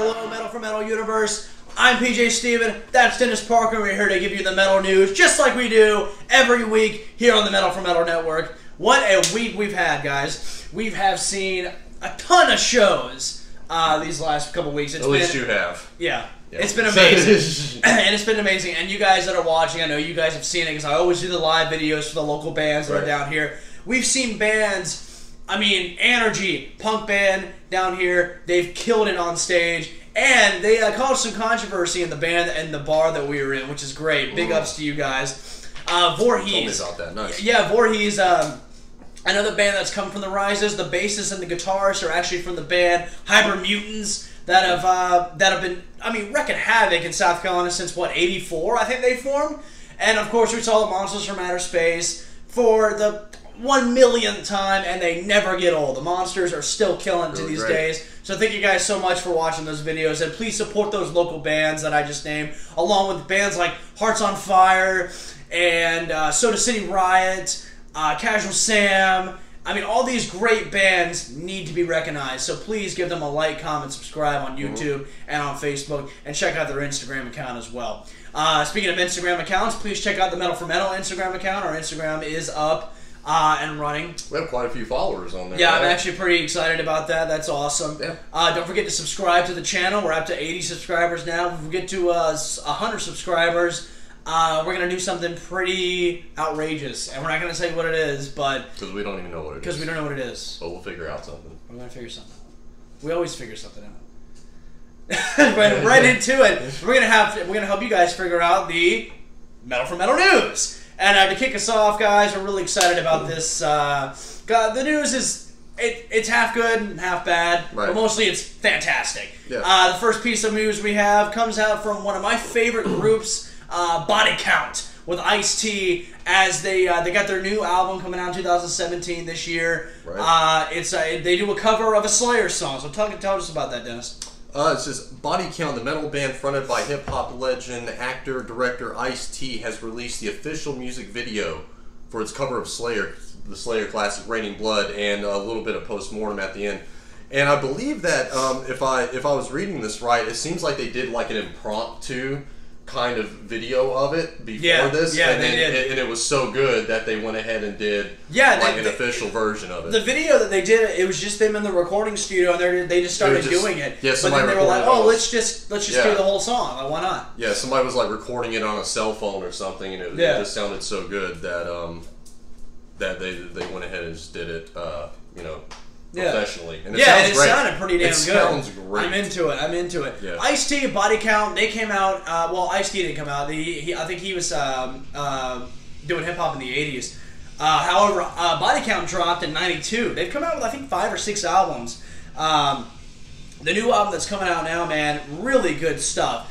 Hello, Metal4Metal universe. I'm PJ Steven. That's Dennis Parker. We're here to give you the metal news, just like we do every week here on the Metal4Metal network. What a week we've had, guys. We have seen a ton of shows these last couple weeks. At least you have. Yeah. It's been amazing. And it's been amazing. And you guys that are watching, I know you guys have seen it because I always do the live videos for the local bands that are down here. We've seen bands, I mean, Energy, punk band down here. They've killed it on stage. And they caused some controversy in the band and the bar that we were in, which is great. Big ups to you guys. Voorhees. Told me about that. Nice. Yeah, Voorhees. Another band that's come from the Rises. The bassist and the guitarist are actually from the band Hybrid Mutants that have been, I mean, wrecking havoc in South Carolina since what, '84? I think they formed. And of course, we saw the Monsters from Outer Space for the 1 millionth time, and they never get old. The Monsters are still killing to these days. So thank you guys so much for watching those videos, and please support those local bands that I just named, along with bands like Hearts on Fire and Soda City Riot, Casual Sam. I mean, all these great bands need to be recognized, so please give them a like, comment, subscribe on YouTube and on Facebook, and check out their Instagram account as well. Speaking of Instagram accounts, please check out the Metal4Metal Instagram account. Our Instagram is up and running. We have quite a few followers on there. Yeah, I'm actually pretty excited about that. That's awesome. Yeah. Don't forget to subscribe to the channel. We're up to 80 subscribers now. If we get to 100 subscribers, we're going to do something pretty outrageous. And we're not going to say what it is, but... Because we don't even know what it is. Because we don't know what it is. But we'll figure out something. We're going to figure something out. We always figure something out. right into it. We're going to help you guys figure out the Metal4Metal news. And to kick us off, guys, we're really excited about this. The news is, it's half good and half bad, but mostly it's fantastic. Yeah. The first piece of news we have comes out from one of my favorite groups, Body Count, with Ice-T, as they got their new album coming out in 2017 this year. Right. They do a cover of a Slayer song, so tell us about that, Dennis. It says, Body Count, the metal band fronted by hip-hop legend, actor, director Ice-T, has released the official music video for its cover of Slayer, the Slayer classic Raining Blood, and a little bit of post-mortem at the end. And I believe that, if I was reading this right, it seems like they did like an impromptu kind of video of it before this, and it was so good that they went ahead and did an official version of it. The video that they did, it was just them in the recording studio, and they just started doing it. Yeah, but then they were like, "Oh, let's just do the whole song. Like, why not?" Yeah, somebody was like recording it on a cell phone or something, and it just sounded so good that that they went ahead and just did it, you know, professionally. And it sounded pretty damn good. It sounds great. I'm into it. I'm into it. Yeah. Ice-T, Body Count, they came out. Well, Ice-T didn't come out. I think he was doing hip hop in the '80s. However, Body Count dropped in '92. They've come out with I think 5 or 6 albums. The new album that's coming out now, man, really good stuff.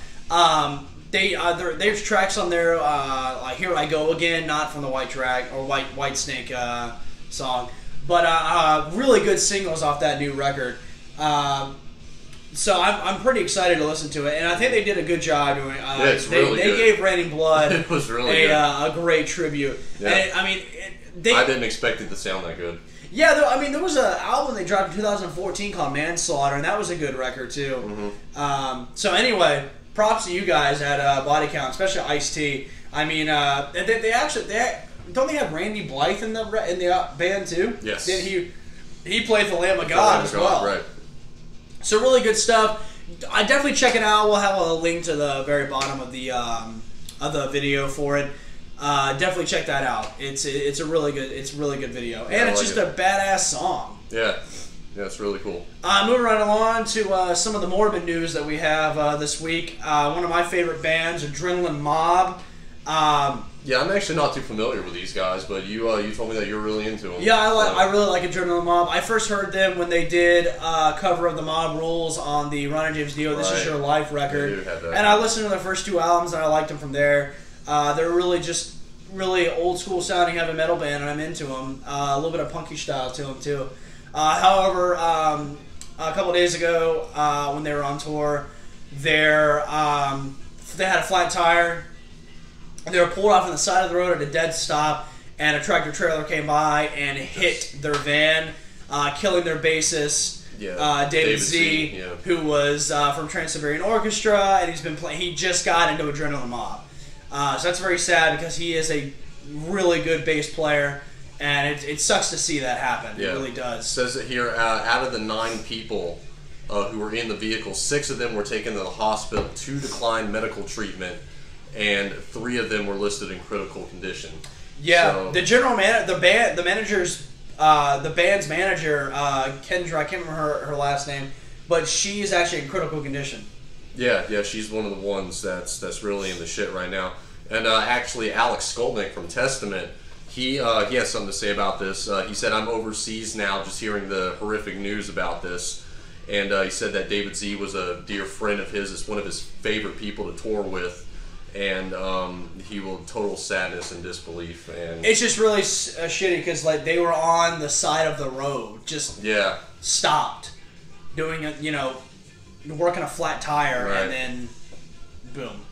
There's tracks on there like "Here I Go Again," not from the White Track or White Snake song. But really good singles off that new record. So I'm pretty excited to listen to it, and I think they did a good job doing it. They gave Raining Blood it was really a great tribute. Yeah. And, I mean, I didn't expect it to sound that good. Yeah, I mean, there was an album they dropped in 2014 called Manslaughter, and that was a good record too. So anyway, props to you guys at Body Count, especially Ice-T. I mean, they actually don't they have Randy Blythe in the band too? Yes. Then he played the Lamb of God as well. Right. So really good stuff. I definitely check it out. We'll have a link to the very bottom of the video for it. Definitely check that out. It's a really good video, and it's just a badass song. Yeah. Yeah, it's really cool. Moving right along to some of the morbid news that we have this week. One of my favorite bands, Adrenaline Mob. Yeah, I'm actually not too familiar with these guys, but you told me that you're really into them. Yeah, I really like Adrenaline Mob. I first heard them when they did a cover of the Mob Rules on the Ron and James Dio This Is Your Life record. And I listened to their first 2 albums, and I liked them from there. They're really old school sounding heavy metal band, and I'm into them. A little bit of punky style to them too. However, a couple days ago when they were on tour, they had a flat tire. They were pulled off on the side of the road at a dead stop, and a tractor trailer came by and hit their van, killing their bassist. David Z, who was from Trans-Siberian Orchestra, and he's been playing. He just got into Adrenaline Mob, so that's very sad because he is a really good bass player, and it sucks to see that happen. It really does. It says it here, out of the 9 people who were in the vehicle, 6 of them were taken to the hospital, 2 declined medical treatment, and 3 of them were listed in critical condition. Yeah, so, the general the band's manager, Kendra, I can't remember her last name, but she is actually in critical condition. Yeah, she's one of the ones that's really in the shit right now. And actually, Alex Skolnick from Testament, he has something to say about this. He said, "I'm overseas now, just hearing the horrific news about this." And he said that David Z was a dear friend of his. It's one of his favorite people to tour with. And he will total sadness and disbelief, and it's just really shitty because like they were on the side of the road, just stopped doing it, working a flat tire, and then boom,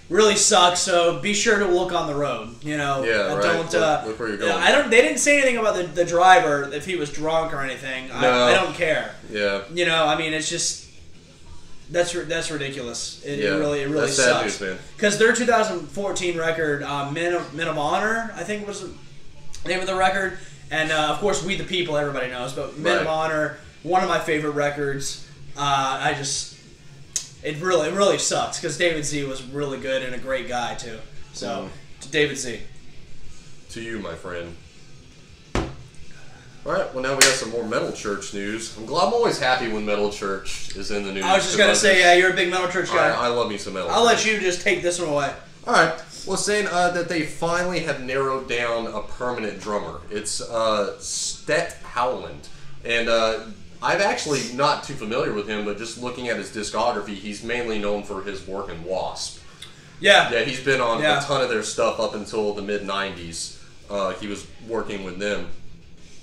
really sucks. So be sure to look on the road, Don't look where you're going. They didn't say anything about the driver if he was drunk or anything. No. I don't care. Yeah, I mean, it's just. That's ridiculous. It really that's sucks. Sad news, man. Because their 2014 record, Men of Honor, I think was the name of the record, and of course We the People, everybody knows. But Men of Honor, one of my favorite records. It really sucks because David Z was really good and a great guy too. So to David Z. To you, my friend. Alright, well now we got some more Metal Church news. I'm always happy when Metal Church is in the news. I was just going to say, yeah, you're a big Metal Church guy. I love me some Metal Church. I'll let you just take this one away. Alright, well saying that they finally have narrowed down a permanent drummer. It's Stet Howland. And I'm actually not too familiar with him, but just looking at his discography, he's mainly known for his work in Wasp. Yeah, he's been on a ton of their stuff up until the mid-90s. He was working with them.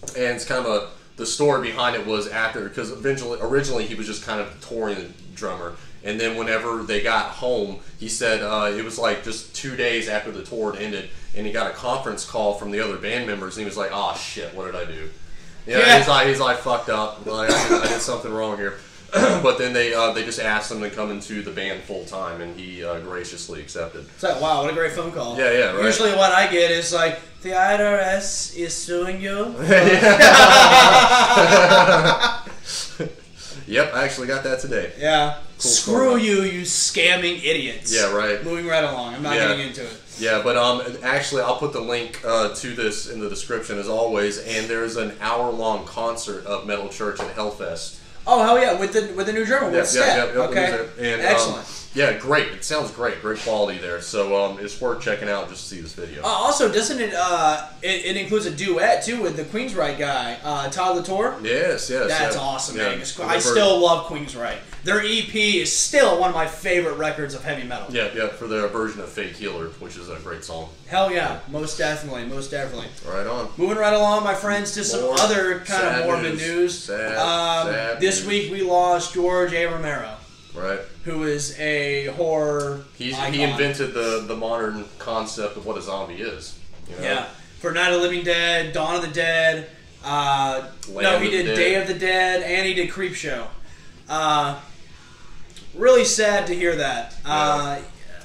And it's kind of the story behind it was after, because originally he was just kind of touring drummer, and then whenever they got home, he said it was like just 2 days after the tour had ended, and he got a conference call from the other band members, and he was like, "Oh shit, what did I do?" He's like fucked up. Like, I did something wrong here. But then they just asked him to come into the band full time, and he graciously accepted. It's like, wow, what a great phone call. Yeah, right. Usually what I get is like, the IRS is suing you. Yep, I actually got that today. Yeah. Cool. Screw you scamming idiots. Yeah, right. Moving right along. I'm not getting into it. Yeah, but actually, I'll put the link to this in the description as always. And there's an hour-long concert of Metal Church at Hellfest. Oh hell yeah! With the new drummer, with Stet. Okay, and, excellent. Yeah, great. It sounds great. Great quality there. So it's worth checking out just to see this video. Also, doesn't it? It includes a duet too with the Queensryche guy, Todd Latour. Yes. That's awesome, man. I still love Queensryche. Their EP is still one of my favorite records of heavy metal. Yeah, for their version of Fake Healer, which is a great song. Hell yeah, most definitely. Right on. Moving right along, my friends, to some other kind of morbid news. Sad this week we lost George A. Romero. Right. Who is a horror icon. He invented the modern concept of what a zombie is. Yeah. For Night of the Living Dead, Dawn of the Dead. He did Day of the Dead, and he did Creepshow. Really sad to hear that. I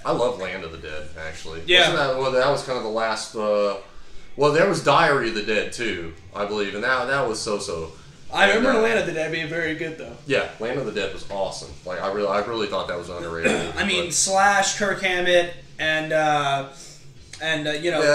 love Land of the Dead, actually. Yeah. That was kind of the last... well, there was Diary of the Dead, too, I believe, and that was so-so. I remember Land of the Dead being very good, though. Yeah, Land of the Dead was awesome. Like, I really thought that was underrated. I mean, Slash, Kirk Hammett, and yeah,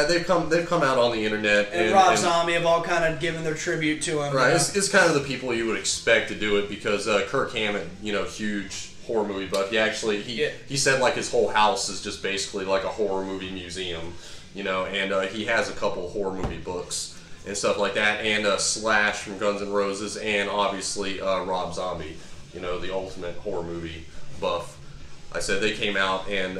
they've come out on the internet, and Rob Zombie have all kind of given their tribute to him. Right, it's kind of the people you would expect to do it because Kirk Hammett, huge horror movie buff. He said like his whole house is just basically like a horror movie museum, and he has a couple horror movie books and stuff like that, and Slash from Guns N' Roses, and obviously Rob Zombie, the ultimate horror movie buff. I said they came out and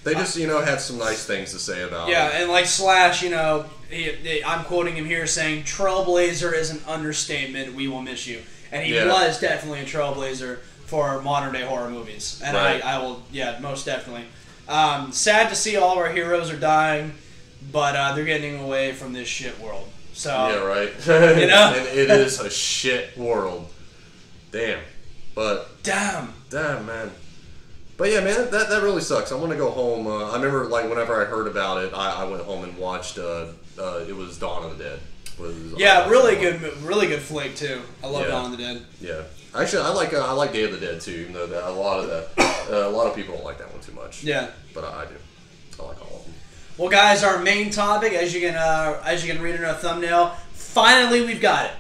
they just had some nice things to say about it. Yeah, and like Slash, I'm quoting him here saying, "Trailblazer is an understatement. We will miss you," and he was definitely a trailblazer for modern day horror movies, and I will, most definitely. Sad to see all of our heroes are dying, but they're getting away from this shit world. So yeah, right. And it is a shit world. Damn. But damn, man. But yeah, man, that really sucks. I'm gonna go home. I remember, like, whenever I heard about it, I went home and watched. It was Dawn of the Dead. Yeah, really good flick too. I love Dawn of the Dead. Yeah, actually, I like Day of the Dead too, even though a lot of people don't like that one too much. Yeah, but I do. I like all of them. Well, guys, our main topic, as you can read in our thumbnail, finally we've got it.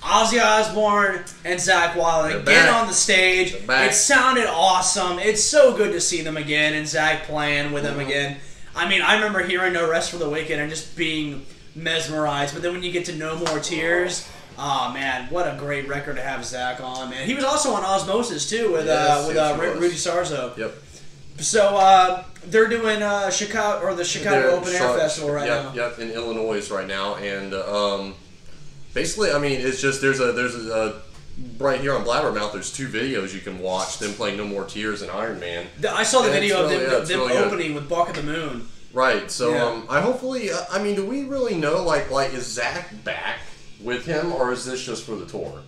Ozzy Osbourne and Zakk Wylde again on the stage. It sounded awesome. It's so good to see them again and Zakk playing with them again. I mean, I remember hearing No Rest for the Wicked and just being mesmerized. But then when you get to No More Tears, oh man, what a great record to have Zakk on, man. He was also on Osmosis too with Rudy Sarzo. Yep. So they're doing the Chicago Open Air Festival right now. Yep, in Illinois right now, and basically, I mean, it's just there's a right here on Blabbermouth. There's 2 videos you can watch them playing No More Tears and Iron Man. I saw the video of them opening with Bark at the Moon. Right. So I hopefully, I mean, do we really know like is Zakk back with him, or is this just for the tour?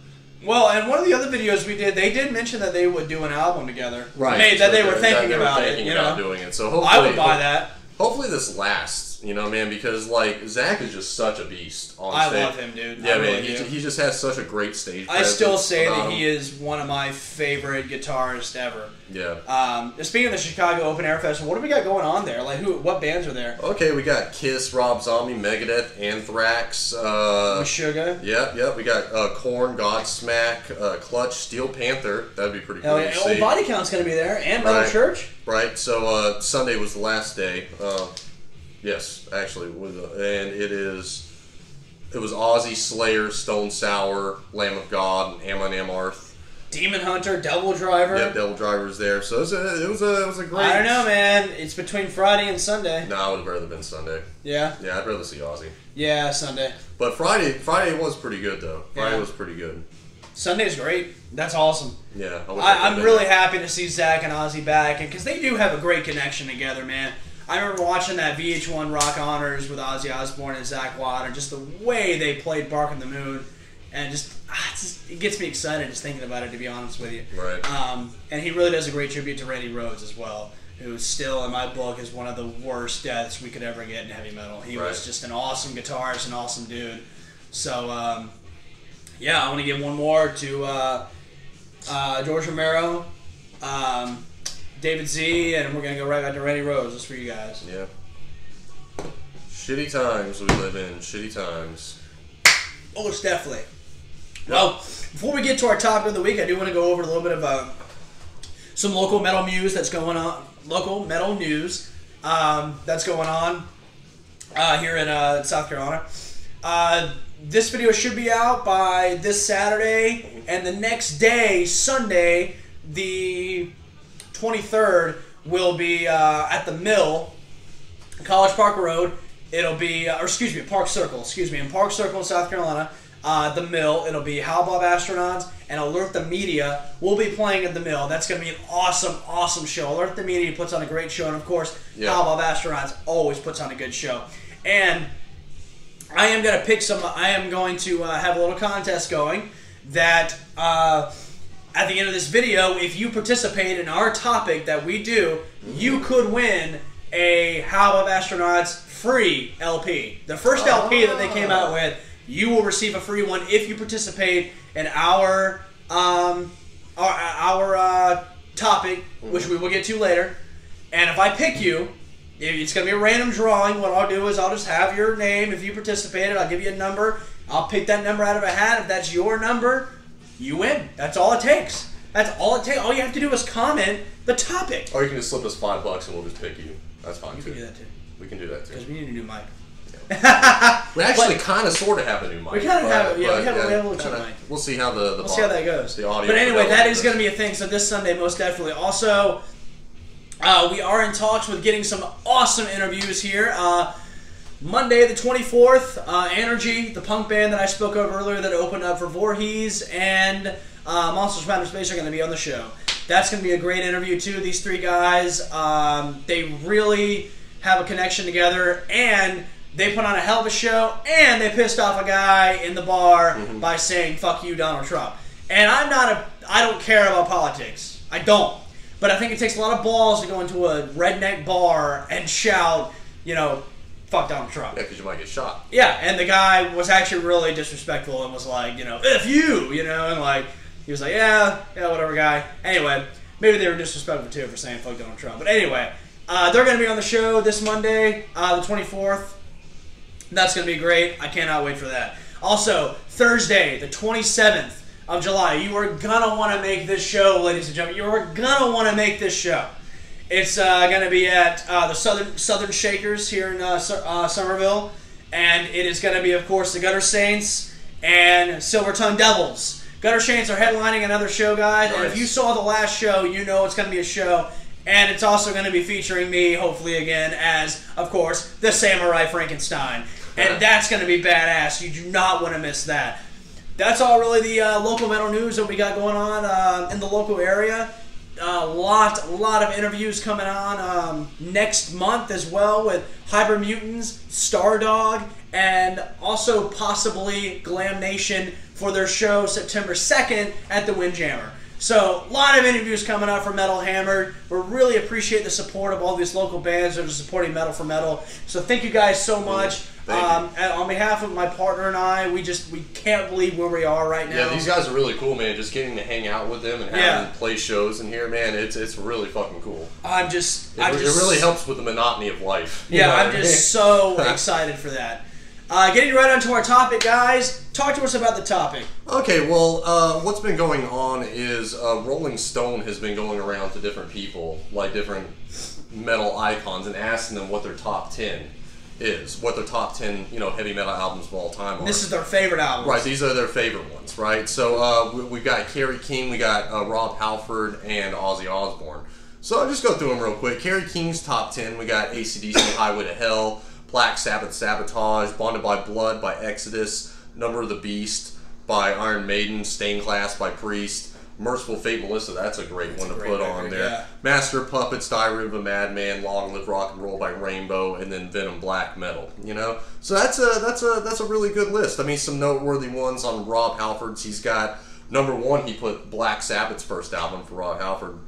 Well, and one of the other videos we did, they did mention that they would do an album together. Right. That they were thinking about it. You know, doing it. So hopefully, I would buy that. Hopefully this lasts, you know, man, because like Zakk is just such a beast on stage. I love him, dude. Yeah, man, he just has such a great stage presence. I still say that he is one of my favorite guitarists ever. Yeah. Speaking of the Chicago Open Air Festival, what do we got going on there? Like, what bands are there? Okay, we got Kiss, Rob Zombie, Megadeth, Anthrax, Meshuggah. Yep. We got Korn, Godsmack, Clutch, Steel Panther. That'd be pretty cool. Yeah, Old Body Count's gonna be there, and Metal Church. Right. So Sunday was the last day. Yes, actually, and it was Ozzy, Slayer, Stone Sour, Lamb of God, and Ammon Amarth. Demon Hunter, Devil Driver. Yep, Devil Driver's there. So it was a great. I don't know, man. It's between Friday and Sunday. No, I would have rather been Sunday. Yeah. Yeah, I'd rather see Ozzy. Yeah, Sunday. But Friday was pretty good though. Friday was pretty good. Sunday's great. That's awesome. Yeah, I'm really happy to see Zakk and Ozzy back, because they do have a great connection together, man. I remember watching that VH1 Rock Honors with Ozzy Osbourne and Zakk Wylde, and just the way they played Bark on the Moon, and it gets me excited just thinking about it, to be honest with you. Right. And he really does a great tribute to Randy Rhoads as well, who still, in my book, is one of the worst deaths we could ever get in heavy metal. He was just an awesome guitarist, an awesome dude. So, yeah, I want to give one more to George Romero, David Z, and we're going to go right back to Randy Rhoads. That's for you guys. Yeah. Shitty times we live in. Shitty times. Oh, it's definitely. Well, before we get to our topic of the week, I do want to go over a little bit of some local metal news that's going on. Local metal news that's going on here in South Carolina. This video should be out by this Saturday, and the next day, Sunday, the 23rd, will be at the Mill, College Park Road. It'll be, Park Circle, in Park Circle in South Carolina. The Mill. It'll be How Bob Astronauts and Alert the Media will be playing at the Mill. That's going to be an awesome, awesome show. Alert the Media puts on a great show, and of course, How Bob Astronauts always puts on a good show. And I am going to pick some. I am going to have a little contest going that at the end of this video, if you participate in our topic that we do, you could win a How Bob Astronauts free LP. The first LP that they came out with, you will receive a free one if you participate in our topic, which we will get to later. And if I pick you, it's going to be a random drawing. What I'll do is I'll just have your name. If you participated, I'll give you a number. I'll pick that number out of a hat. If that's your number, you win. That's all it takes. That's all it takes. All you have to do is comment the topic. Or you can just slip us $5 and we'll just pick you. That's fine too. We can do that too. We can do that too. Because we need a new mic. We actually kind of, sort of have a new mic. We kind of have, we have a little cheap mic. We'll see how we'll see how that goes. The audio. But anyway, that is going to be a thing. So this Sunday, most definitely. Also, we are in talks with getting some awesome interviews here. Monday the 24th, Energy, the punk band that I spoke of earlier that opened up for Voorhees, and Monsters from Outer Space are going to be on the show. That's going to be a great interview too. These three guys, they really have a connection together, and they put on a hell of a show, and they pissed off a guy in the bar by saying, "Fuck you, Donald Trump." And I'm not a I don't care about politics. I don't. But I think it takes a lot of balls to go into a redneck bar and shout, you know, fuck Donald Trump. Yeah, because you might get shot. Yeah, and the guy was actually really disrespectful and was like, you know, F you know, and like, he was like, yeah, whatever, guy. Anyway, maybe they were disrespectful too for saying fuck Donald Trump. But anyway, they're going to be on the show this Monday, the 24th. That's going to be great. I cannot wait for that. Also, Thursday, the 27th of July, you are going to want to make this show, ladies and gentlemen. You are going to want to make this show. It's going to be at the Southern Shakers here in Somerville. And it is going to be, of course, the Gutter Saints and Silver Tongue Devils. Gutter Saints are headlining another show, guys. Nice. And if you saw the last show, you know it's going to be a show. And it's also going to be featuring me, hopefully again, as, of course, the Samurai Frankenstein. And that's going to be badass. You do not want to miss that. That's all really the local metal news that we got going on in the local area. A lot of interviews coming on next month as well with Hybrid Mutants, Stardog, and also possibly Glam Nation for their show September 2nd at the Windjammer. So, a lot of interviews coming out for Metal Hammered. We really appreciate the support of all these local bands that are supporting Metal4Metal. So, thank you guys so much. On behalf of my partner and I, we can't believe where we are right now. Yeah, these guys are really cool, man. Just getting to hang out with them and having them play shows in here, man, it's really fucking cool. It really helps with the monotony of life. Yeah, I'm just so excited for that. Getting right onto our topic, guys. Talk to us about the topic. Okay, well, what's been going on is Rolling Stone has been going around to different people, like different metal icons, and asking them what their top 10 is, what their top 10, heavy metal albums of all time are. This is their favorite albums. Right, these are their favorite ones, right? So we've got Kerry King, we got Rob Halford, and Ozzy Osbourne. So I'll just go through them real quick. Kerry King's top 10, we got AC/DC, Highway to Hell, Black Sabbath, Sabotage, Bonded by Blood by Exodus, Number of the Beast by Iron Maiden, Stained Glass by Priest, Merciful Fate, Melissa, that's a great one to put on there. Yeah. Master of Puppets, Diary of a Madman, Long Live Rock and Roll by Rainbow, and then Venom Black Metal. So that's a really good list. I mean, some noteworthy ones on Rob Halford's. He's got number 1. He put Black Sabbath's first album for Rob Halford.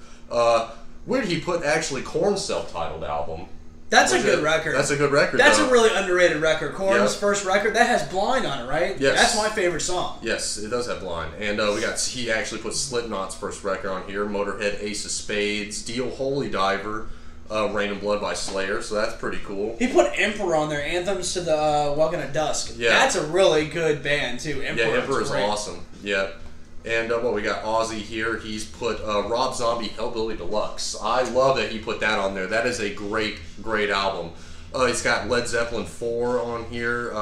Where did he put actually Korn's self-titled album? That's a good record. That's a good record. That's a really underrated record. Korn's first record, that has Blind on it, right? Yes. That's my favorite song. Yes, it does have Blind. And he actually put Slipknot's first record on here, Motorhead, Ace of Spades, Dio Holy Diver, Rain and Blood by Slayer, so that's pretty cool. He put Emperor on there, Anthems to the Welcome to Dusk. Yeah. That's a really good band, too. Emperor is awesome. Yeah. And we got Ozzy here. He's put Rob Zombie Hellbilly Deluxe. I love that he put that on there. That is a great, great album. He's got Led Zeppelin 4 on here.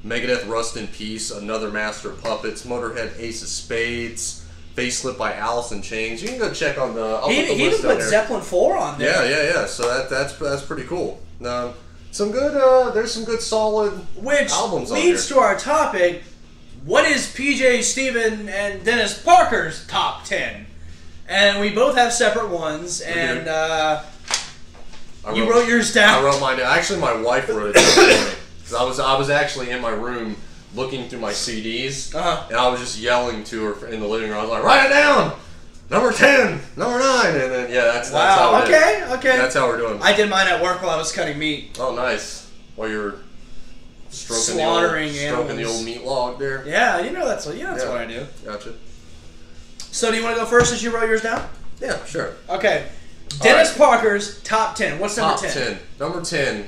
Megadeth Rust in Peace, another Master of Puppets. Motorhead Ace of Spades. Facelift by Alice in Chains. You can go check on the. He even put Zeppelin 4 on there. Yeah. So that's pretty cool. Some good. There's some good solid albums on here. Which leads to our topic. What is PJ, Steven, and Dennis Parker's top 10? And we both have separate ones, and you wrote yours down. I wrote mine down. Actually, my wife wrote it down for me. 'Cause I was actually in my room looking through my CDs, and I was just yelling to her in the living room. I was like, write it down! Number 10! Number 9! And then, that's how it is. Okay. That's how we're doing. I did mine at work while I was cutting meat. Oh, nice. While you were stroking the old meat log there. Yeah, that's what I do. Gotcha. So do you want to go first since you wrote yours down? Yeah, sure. Okay. Dennis Parker's top 10. What's number 10? Top 10. Number 10,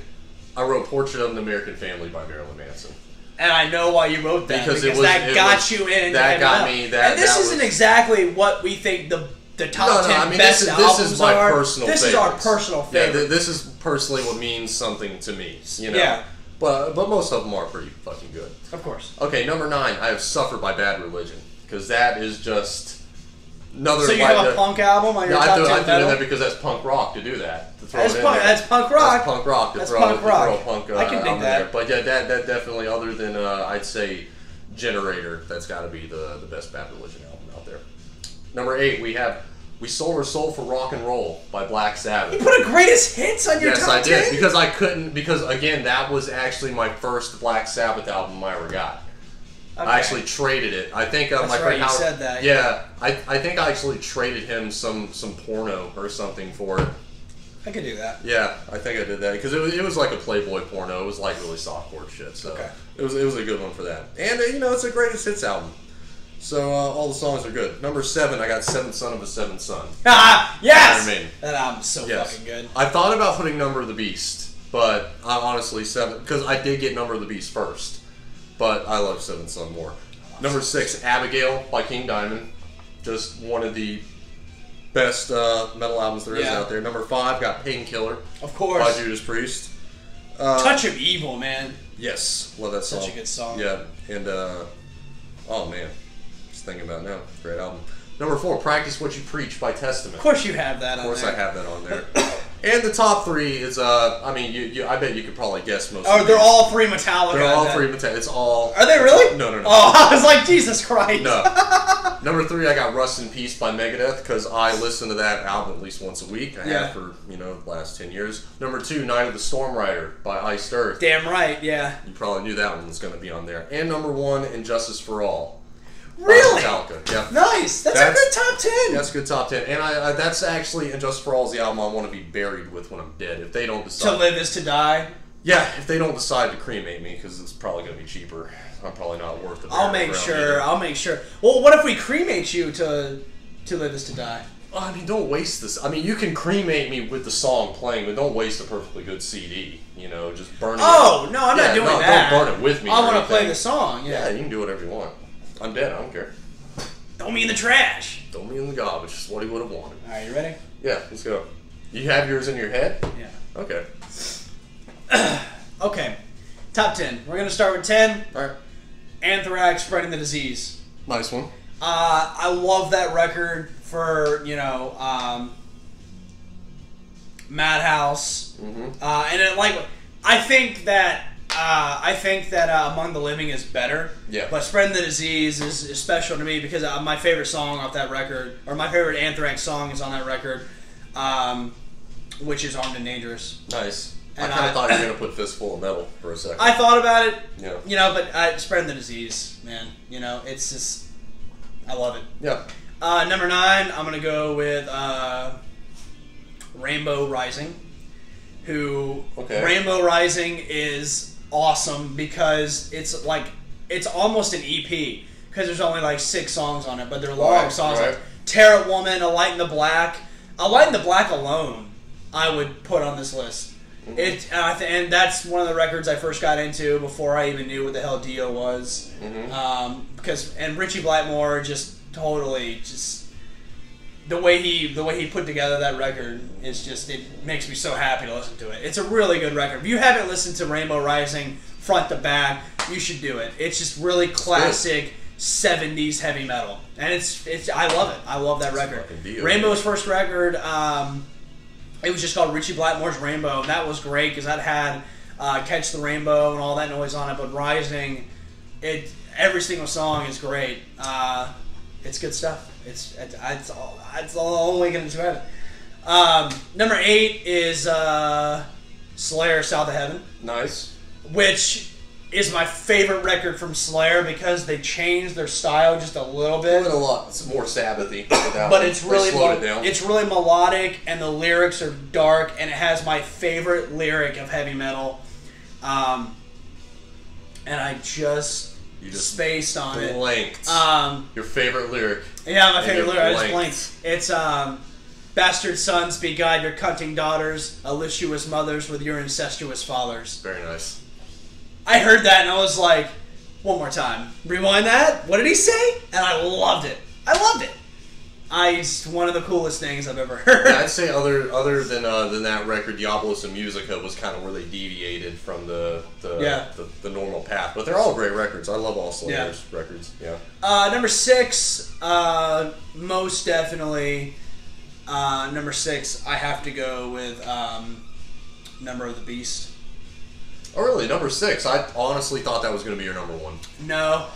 I wrote Portrait of an American Family by Marilyn Manson. And I know why you wrote that. Because that got you in. That got me. And this isn't exactly what we think the top 10 best albums are. This is my personal favorite. This is our personal favorite. Yeah, this is personally what means something to me. Yeah. But most of them are pretty fucking good. Of course. Okay, number 9, I have Suffer by Bad Religion. Because that is just another... So you have a punk album on your top 10 metal? I threw in there because that's punk rock to do that. That's punk rock. That's punk rock to throw a punk I can dig that. there. But yeah, that definitely, other than, I'd say, Generator, that's got to be the best Bad Religion album out there. Number 8, We Sold Our Soul for Rock and Roll by Black Sabbath. You put a greatest hits on your top 10? Yes, I did. Because again, that was actually my first Black Sabbath album I ever got. Okay. I actually traded it. I think That's my right, friend you Howard, said that. Yeah, I think I actually traded him some porno or something for it. I could do that. Yeah, I think I did that because it was like a Playboy porno. It was like really softcore shit. So Okay. it was a good one for that. And it's a greatest hits album. So all the songs are good. Number 7, I got Seventh Son of a Seventh Son. Yes! Iron Maiden. That album's so Yes. fucking good. I thought about putting Number of the Beast, but I honestly 7 because I did get Number of the Beast first. But I love Seventh Son more. Number 6, Abigail by King Diamond. Just one of the best metal albums there is out there. Number 5, got Painkiller. Of course. By Judas Priest. Touch of Evil, man. Yes, love that song. Such a good song. Yeah, and oh man, just thinking about it now. Great album. Number 4, Practice What You Preach by Testament. Of course you have that on there. Of course I have that on there. And the top 3 is I mean I bet you could probably guess most. Oh, of they're these. all 3 Metallica. They're all 3 Metallica. It's all. Are they really? No. Oh, I was like, Jesus Christ. No. Number 3, I got Rust in Peace by Megadeth because I listen to that album at least once a week. I have for the last 10 years. Number 2, Night of the Storm Rider by Iced Earth. Damn right, yeah. You probably knew that one was going to be on there. And number 1, Injustice for All. Really? Metallica. Yeah. Nice. That's a good top 10. That's a good top 10. And I that's actually Injustice for All is the album I want to be buried with when I'm dead. If they don't decide To Live Is to Die. Yeah, if they don't decide to cremate me, because it's probably going to be cheaper. I'm probably not worth it. I'll make sure. Well, what if we cremate you to Live Is to Die? Well, I mean, don't waste this. I mean, you can cremate me with the song playing, but don't waste a perfectly good CD. Just burn it. Oh, no, I'm not doing that. Don't burn it with me. I want to play the song. Yeah, you can do whatever you want. I'm dead. I don't care. Throw me in the trash. Throw me in the garbage. Just what he would have wanted. All right, you ready? Yeah, let's go. You have yours in your head? Yeah. Okay. Okay. Top 10. We're going to start with 10. All right. Anthrax, Spreading the Disease. Nice one. I love that record for, Madhouse. Mm-hmm. And I think that Among the Living is better. Yeah. But Spreading the Disease is special to me because my favorite song off that record, or my favorite Anthrax song is on that record, which is Armed and Dangerous. Nice. And I kind of thought you were going to put Fistful of Metal for a second. I thought about it. Yeah. But Spreading the Disease, man. it's just, I love it. Yeah. Number 9, I'm going to go with Rainbow Rising. Rainbow Rising is awesome because it's almost an EP because there's only 6 songs on it, but they're long songs. Right. Like Terror Woman, A Light in the Black. A Light in the Black alone, I would put on this list. Mm-hmm. And that's one of the records I first got into before I even knew what the hell Dio was. Mm-hmm. And Richie Blackmore just totally the way he put together that record is it makes me so happy to listen to it. It's a really good record. If you haven't listened to Rainbow Rising front to back, you should do it. It's just really classic 70s heavy metal, and I love it. I love that record. Rainbow's first record. It was just called Richie Blackmore's Rainbow, and that was great because that had Catch the Rainbow and all that noise on it. But Rising, every single song is great. It's good stuff. It's the only way to describe it. Number 8 is Slayer, South of Heaven. Nice. Which is my favorite record from Slayer because they changed their style just a little bit. A lot. It's more Sabbathy. But it's really slowed it down. It's really melodic, and the lyrics are dark, and it has my favorite lyric of heavy metal. And I just spaced on it. Blanked. Your favorite lyric. Yeah, my favorite lyric. I just blanked. It's bastard sons beguide your cunting daughters, illustrious mothers with your incestuous fathers. Very nice. I heard that and I was like, one more time. Rewind that? What did he say? And I loved it. It's one of the coolest things I've ever heard. Yeah, I'd say other than that record, Diabolos and Musica was kind of where they deviated from the normal path. But they're all great records. I love all Slayer's records. Yeah. Number 6, most definitely. Number 6, I have to go with Number of the Beast. Oh, really? Number 6? I honestly thought that was going to be your number 1. No.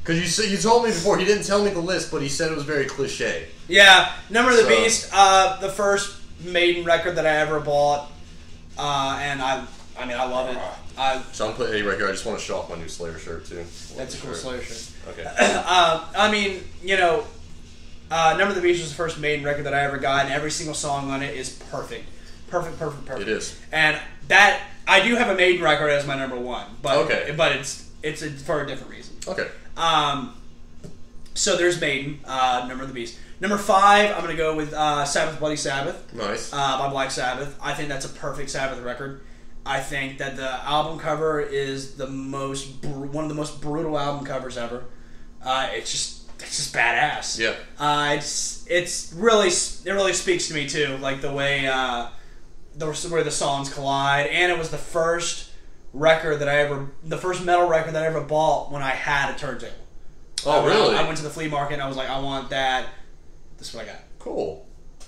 Because you told me before, he didn't tell me the list, but he said it was very cliche. Yeah, Number of the Beast, the first Maiden record that I ever bought, and I I mean, I love it. So I'm putting A right here. I just want to show off my new Slayer shirt too. That's a cool Slayer shirt. Okay. I mean, you know, Number of the Beast was the first Maiden record that I ever got, and every single song on it is perfect. Perfect. It is. And that, I do have a Maiden record as my number one, but it's for a different reason. Okay. So there's Maiden, Number of the Beast. Number 5, I'm going to go with Sabbath Bloody Sabbath. Nice. By Black Sabbath. I think that's a perfect Sabbath record. I think that the album cover is one of the most brutal album covers ever. It's just badass. Yeah. It really speaks to me too, like the way where the songs collide, and it was the first metal record that I ever bought when I had a turntable. Oh, really? I went to the flea market and I was like, I want that. This is what I got. Cool.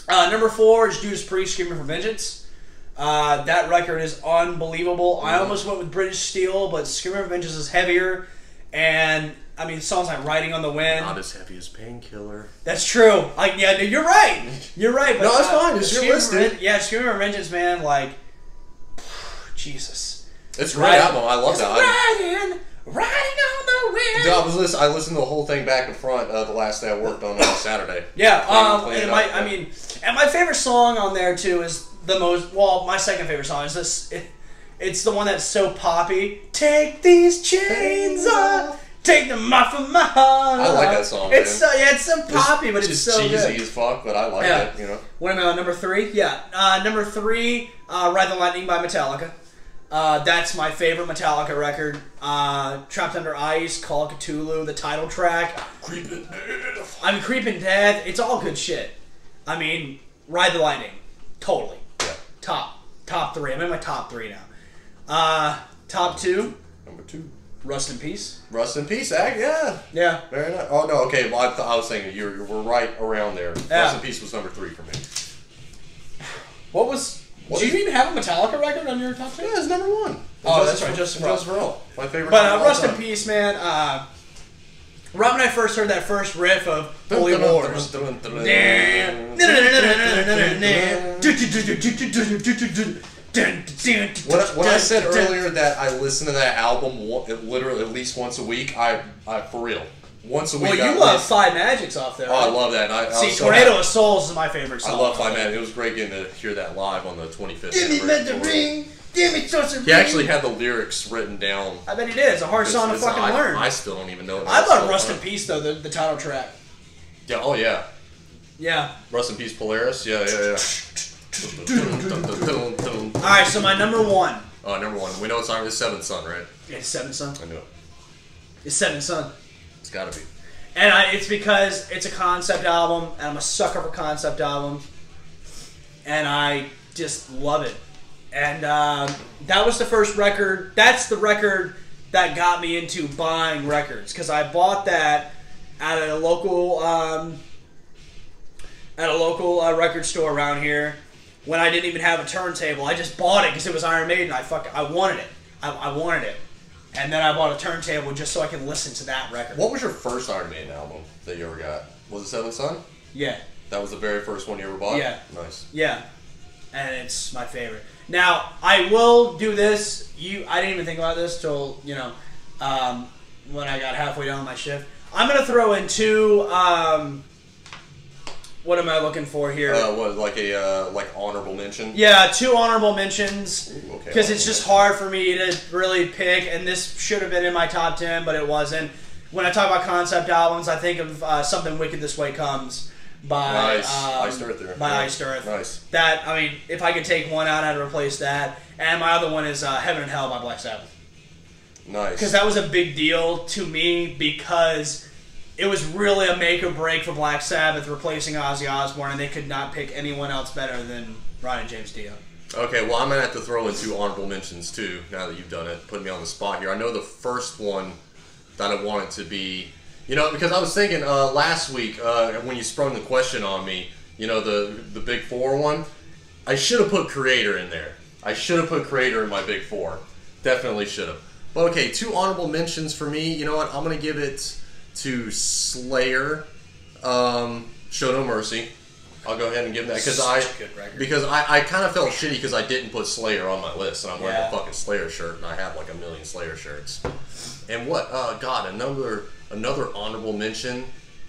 Number 4 is Judas Priest, Screaming for Vengeance. That record is unbelievable. I almost went with British Steel, but Screaming for Vengeance is heavier. And, I mean, songs like Riding on the Wind. Not as heavy as Painkiller. That's true. Yeah, you're right. You're right. But, no, it's fine. It's your list, dude. Yeah, Screaming for Vengeance, man, like, Jesus. It's a great album. I love that. Riding on the Wind. Dude, I listened to the whole thing back and front the last day I worked on Saturday. Yeah, and my favorite song on there too is my second favorite song is this. It's the one that's so poppy. Take these chains off, take them off of my heart. I like that song. It's so poppy, but it's so cheesy good. As fuck, but I like it. You know. What am I on number 3? Yeah, number 3, Ride the Lightning by Metallica. That's my favorite Metallica record. Trapped Under Ice, Call of Cthulhu, the title track. Creeping Death. I mean, Creeping Death. It's all good shit. I mean, Ride the Lightning. Totally. Yeah. Top 3. I'm in my top 3 now. Top 2. Number 2. Rust in Peace. Rust in Peace, Zach. Yeah. Yeah. Very nice. Oh, no, okay. Well, I was thinking we're right around there. Yeah. Rust in Peace was number 3 for me. Do you even have a Metallica record on your top 10? Yeah, it's number 1. That's right. Just for All. My favorite. But Rust in Peace, man. Right when I first heard that first riff of Holy Wars. When I said earlier that I listen to that album literally at least once a week, I for real. Once a week. Well, you love Five Magics off there. Oh, I love that. Tornado of Souls is my favorite song. I love Five Magics. It was great getting to hear that live on the 25th. Give me the ring. Give me such a ring. He actually had the lyrics written down. I bet he did. It's a hard song to fucking learn. I still don't even know it. I love Rust in Peace, though, the title track. Yeah, oh yeah. Yeah. Rust in Peace Polaris? Yeah. Alright, so my number 1. Oh, number 1. We know it's Seventh Son, right? Yeah, it's Seventh Son. I knew it. It's Seventh Son. It's gotta be. And it's because it's a concept album, and I'm a sucker for concept albums. And I just love it. And that was the first record. That's the record that got me into buying records, because I bought that at a local record store around here when I didn't even have a turntable. I just bought it because it was Iron Maiden. I wanted it. I wanted it. And then I bought a turntable just so I could listen to that record. What was your first Iron Maiden album that you ever got? Was it Seventh Son? Yeah. That was the very first one you ever bought? Yeah. Nice. Yeah. And it's my favorite. Now, I will do this. I didn't even think about this till, when I got halfway down my shift. I'm going to throw in 2, what am I looking for here? Like honorable mention? Yeah, 2 honorable mentions. Okay. Because it's just hard for me to really pick, and this should have been in my top 10, but it wasn't. When I talk about concept albums, I think of Something Wicked This Way Comes by Iced Earth. Iced Earth. Nice. That, I mean, if I could take one out, I'd replace that. And my other one is Heaven and Hell by Black Sabbath. Nice. Because that was a big deal to me, because it was really a make or break for Black Sabbath replacing Ozzy Osbourne, and they could not pick anyone else better than Ryan James Dio. Okay, well, I'm going to have to throw in 2 honorable mentions, too, now that you've done it. Putting me on the spot here. I know the first one that I wanted to be... because I was thinking last week, when you sprung the question on me, the Big 4 one, I should have put Creator in there. I should have put Creator in my Big 4. Definitely should have. But okay, 2 honorable mentions for me. You know what? I'm going to give it to Slayer, Show No Mercy. I'll go ahead and give that Because I kind of felt shitty because I didn't put Slayer on my list, and I'm wearing a fucking Slayer shirt, and I have like a million Slayer shirts. And what? God, another honorable mention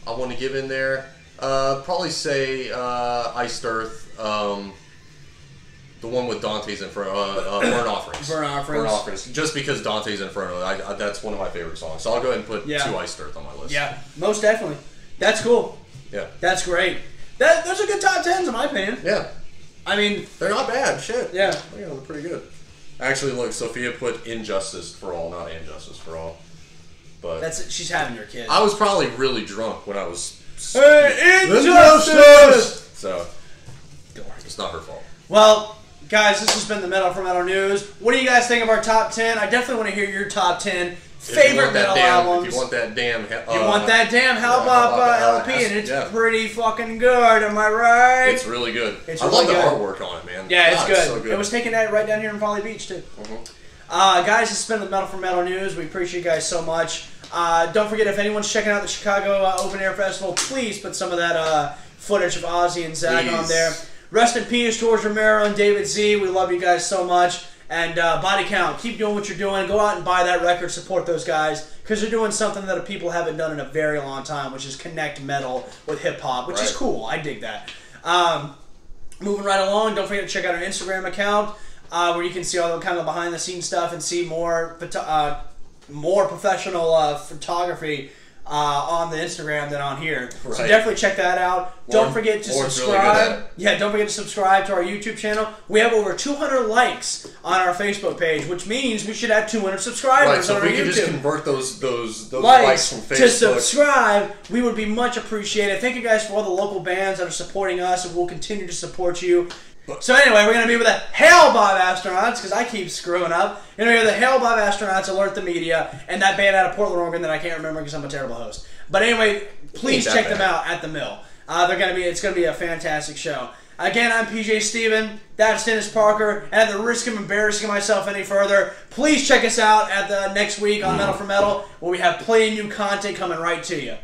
I want to give in there. Probably say Iced Earth. The one with Dante's Inferno, Burn Offerings. Burn Offerings. Just because Dante's Inferno, that's one of my favorite songs. So I'll go ahead and put 2 Iced Earth on my list. Yeah, most definitely. That's cool. Yeah. That's great. Those are good top 10s in my opinion. Yeah. I mean... They're not bad. Shit. Yeah. They're pretty good. Actually, look, Sophia put Injustice for All, not Injustice for All. But she's having her kid. I was probably really drunk when I was... Hey, Injustice! So, it's not her fault. Well... Guys, this has been the Metal4Metal News. What do you guys think of our top 10? I definitely want to hear your top 10 favorite metal albums. If you want that damn... Hell Bop LP, and it's pretty fucking good, am I right? It's really good. It's I really love the artwork on it, man. Yeah, it's good. So good. It was taken right down here in Folly Beach, too. Guys, this has been the Metal4Metal News. We appreciate you guys so much. Don't forget, if anyone's checking out the Chicago Open Air Festival, please put some of that footage of Ozzy and Zakk on there. Rest in peace towards Romero and David Z. We love you guys so much. And Body Count, keep doing what you're doing. Go out and buy that record. Support those guys. Because they're doing something that people haven't done in a very long time, which is connect metal with hip-hop, which is cool. I dig that. Moving right along, don't forget to check out our Instagram account, where you can see all the kind of behind-the-scenes stuff and see more professional photography on the Instagram than on here. Right. So definitely check that out. Don't forget to subscribe. Don't forget to subscribe to our YouTube channel. We have over 200 likes on our Facebook page, which means we should have 200 subscribers on our YouTube. So if we could just convert those likes from Facebook to subscribe, we would be much appreciated. Thank you guys for all the local bands that are supporting us, and we'll continue to support you. So anyway, we're going to be with the Hell Bob Astronauts, because I keep screwing up. You're going to hear the Hell Bob Astronauts, Alert the Media, and that band out of Portland, Oregon that I can't remember because I'm a terrible host. But anyway, please check them out at the Mill. It's going to be a fantastic show. Again, I'm PJ Steven, that's Dennis Parker, and at the risk of embarrassing myself any further, please check us out at the next week on Metal4Metal, where we have plenty of new content coming right to you.